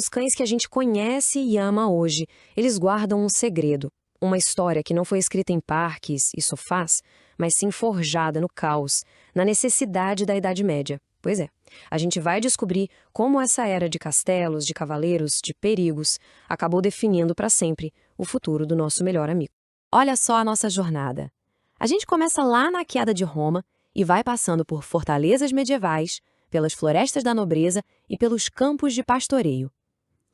Os cães que a gente conhece e ama hoje, eles guardam um segredo. Uma história que não foi escrita em parques e sofás, mas sim forjada no caos, na necessidade da Idade Média. Pois é, a gente vai descobrir como essa era de castelos, de cavaleiros, de perigos, acabou definindo para sempre o futuro do nosso melhor amigo. Olha só a nossa jornada. A gente começa lá na queda de Roma e vai passando por fortalezas medievais, pelas florestas da nobreza e pelos campos de pastoreio.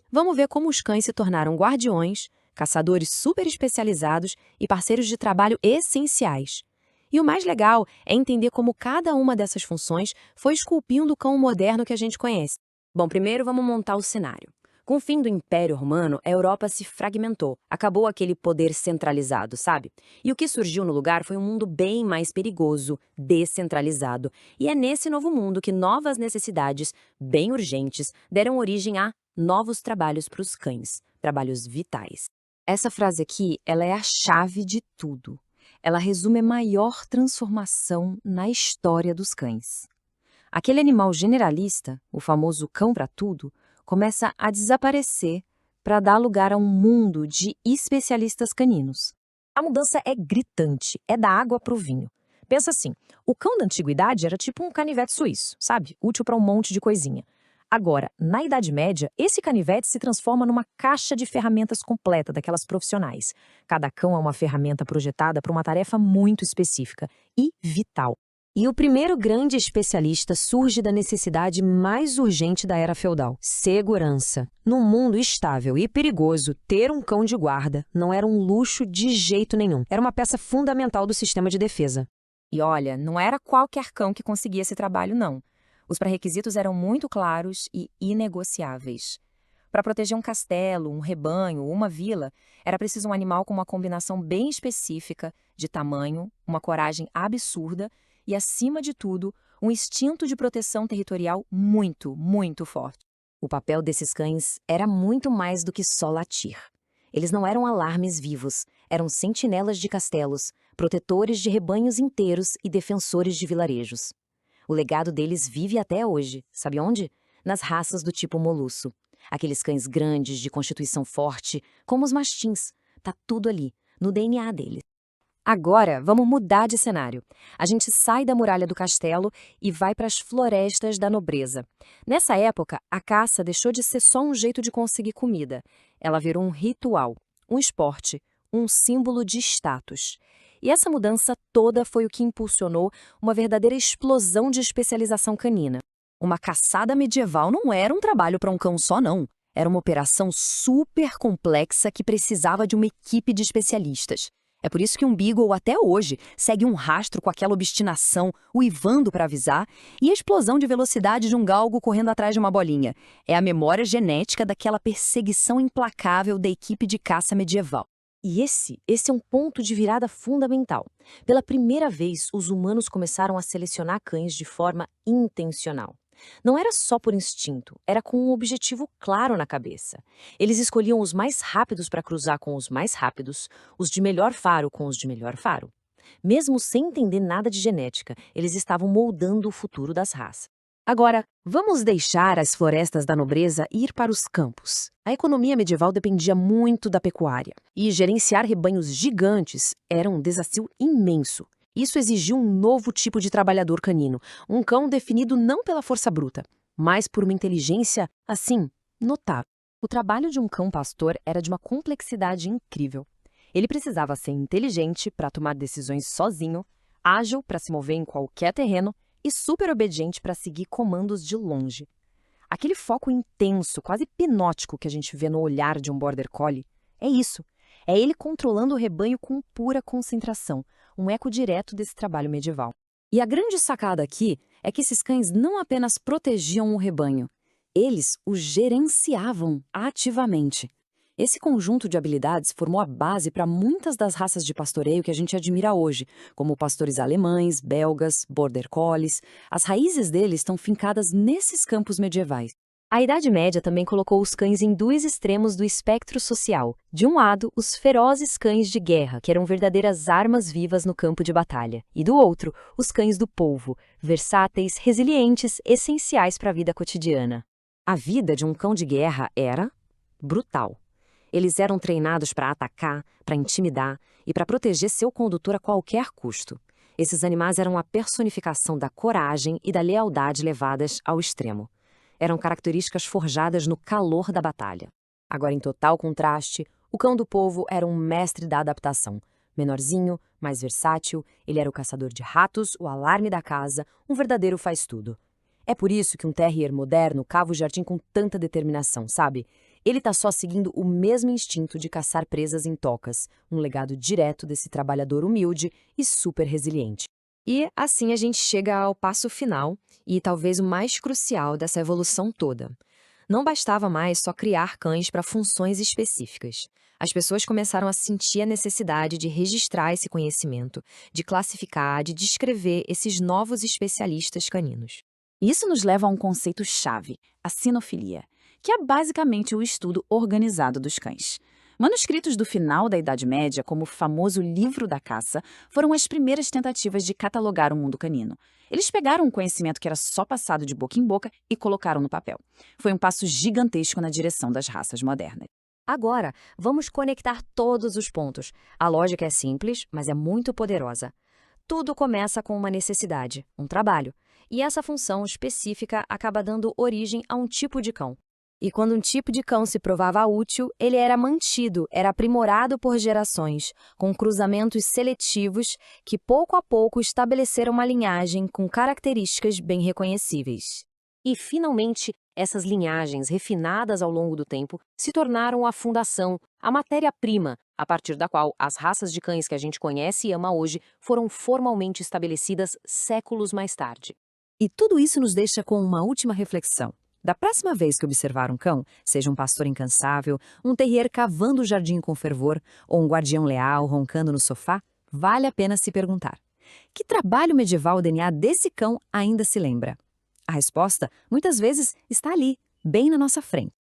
Vamos ver como os cães se tornaram guardiões, caçadores super especializados e parceiros de trabalho essenciais. E o mais legal é entender como cada uma dessas funções foi esculpindo o cão moderno que a gente conhece. Bom, primeiro vamos montar o cenário. Com o fim do Império Romano, a Europa se fragmentou. Acabou aquele poder centralizado, sabe? E o que surgiu no lugar foi um mundo bem mais perigoso, descentralizado. E é nesse novo mundo que novas necessidades, bem urgentes, deram origem a novos trabalhos para os cães, trabalhos vitais. Essa frase aqui, ela é a chave de tudo. Ela resume a maior transformação na história dos cães. Aquele animal generalista, o famoso cão para tudo, começa a desaparecer para dar lugar a um mundo de especialistas caninos. A mudança é gritante, é da água para o vinho. Pensa assim, o cão da antiguidade era tipo um canivete suíço, sabe? Útil para um monte de coisinha. Agora, na Idade Média, esse canivete se transforma numa caixa de ferramentas completa daquelas profissionais. Cada cão é uma ferramenta projetada para uma tarefa muito específica e vital. E o primeiro grande especialista surge da necessidade mais urgente da era feudal: segurança. Num mundo estável e perigoso, ter um cão de guarda não era um luxo de jeito nenhum. Era uma peça fundamental do sistema de defesa. E olha, não era qualquer cão que conseguia esse trabalho, não. Os pré-requisitos eram muito claros e inegociáveis. Para proteger um castelo, um rebanho ou uma vila, era preciso um animal com uma combinação bem específica de tamanho, uma coragem absurda e, acima de tudo, um instinto de proteção territorial muito, muito forte. O papel desses cães era muito mais do que só latir. Eles não eram alarmes vivos, eram sentinelas de castelos, protetores de rebanhos inteiros e defensores de vilarejos. O legado deles vive até hoje, sabe onde? Nas raças do tipo Moluço. Aqueles cães grandes, de constituição forte, como os mastins. Tá tudo ali, no DNA deles. Agora, vamos mudar de cenário. A gente sai da muralha do castelo e vai para as florestas da nobreza. Nessa época, a caça deixou de ser só um jeito de conseguir comida. Ela virou um ritual, um esporte, um símbolo de status. E essa mudança toda foi o que impulsionou uma verdadeira explosão de especialização canina. Uma caçada medieval não era um trabalho para um cão só, não. Era uma operação super complexa que precisava de uma equipe de especialistas. É por isso que um Beagle até hoje segue um rastro com aquela obstinação, uivando para avisar, e a explosão de velocidade de um galgo correndo atrás de uma bolinha. É a memória genética daquela perseguição implacável da equipe de caça medieval. E esse é um ponto de virada fundamental. Pela primeira vez, os humanos começaram a selecionar cães de forma intencional. Não era só por instinto, era com um objetivo claro na cabeça. Eles escolhiam os mais rápidos para cruzar com os mais rápidos, os de melhor faro com os de melhor faro. Mesmo sem entender nada de genética, eles estavam moldando o futuro das raças. Agora, vamos deixar as florestas da nobreza e ir para os campos. A economia medieval dependia muito da pecuária, e gerenciar rebanhos gigantes era um desafio imenso. Isso exigiu um novo tipo de trabalhador canino, um cão definido não pela força bruta, mas por uma inteligência, assim, notável. O trabalho de um cão pastor era de uma complexidade incrível. Ele precisava ser inteligente para tomar decisões sozinho, ágil para se mover em qualquer terreno e super obediente para seguir comandos de longe. Aquele foco intenso, quase hipnótico que a gente vê no olhar de um border collie, é isso. É ele controlando o rebanho com pura concentração, um eco direto desse trabalho medieval. E a grande sacada aqui é que esses cães não apenas protegiam o rebanho, eles o gerenciavam ativamente. Esse conjunto de habilidades formou a base para muitas das raças de pastoreio que a gente admira hoje, como pastores alemães, belgas, border collies. As raízes deles estão fincadas nesses campos medievais. A Idade Média também colocou os cães em dois extremos do espectro social. De um lado, os ferozes cães de guerra, que eram verdadeiras armas vivas no campo de batalha. E do outro, os cães do povo, versáteis, resilientes, essenciais para a vida cotidiana. A vida de um cão de guerra era brutal. Eles eram treinados para atacar, para intimidar e para proteger seu condutor a qualquer custo. Esses animais eram a personificação da coragem e da lealdade levadas ao extremo. Eram características forjadas no calor da batalha. Agora, em total contraste, o cão do povo era um mestre da adaptação. Menorzinho, mais versátil, ele era o caçador de ratos, o alarme da casa, um verdadeiro faz-tudo. É por isso que um terrier moderno cava o jardim com tanta determinação, sabe? Ele está só seguindo o mesmo instinto de caçar presas em tocas, um legado direto desse trabalhador humilde e super resiliente. E assim a gente chega ao passo final e talvez o mais crucial dessa evolução toda. Não bastava mais só criar cães para funções específicas. As pessoas começaram a sentir a necessidade de registrar esse conhecimento, de classificar, de descrever esses novos especialistas caninos. Isso nos leva a um conceito-chave, a sinofilia, que é basicamente o estudo organizado dos cães. Manuscritos do final da Idade Média, como o famoso Livro da Caça, foram as primeiras tentativas de catalogar o mundo canino. Eles pegaram um conhecimento que era só passado de boca em boca e colocaram no papel. Foi um passo gigantesco na direção das raças modernas. Agora, vamos conectar todos os pontos. A lógica é simples, mas é muito poderosa. Tudo começa com uma necessidade, um trabalho. E essa função específica acaba dando origem a um tipo de cão. E quando um tipo de cão se provava útil, ele era mantido, era aprimorado por gerações, com cruzamentos seletivos que pouco a pouco estabeleceram uma linhagem com características bem reconhecíveis. E, finalmente, essas linhagens, refinadas ao longo do tempo, se tornaram a fundação, a matéria-prima, a partir da qual as raças de cães que a gente conhece e ama hoje foram formalmente estabelecidas séculos mais tarde. E tudo isso nos deixa com uma última reflexão. Da próxima vez que observar um cão, seja um pastor incansável, um terrier cavando o jardim com fervor ou um guardião leal roncando no sofá, vale a pena se perguntar: que trabalho medieval o DNA desse cão ainda se lembra? A resposta, muitas vezes, está ali, bem na nossa frente.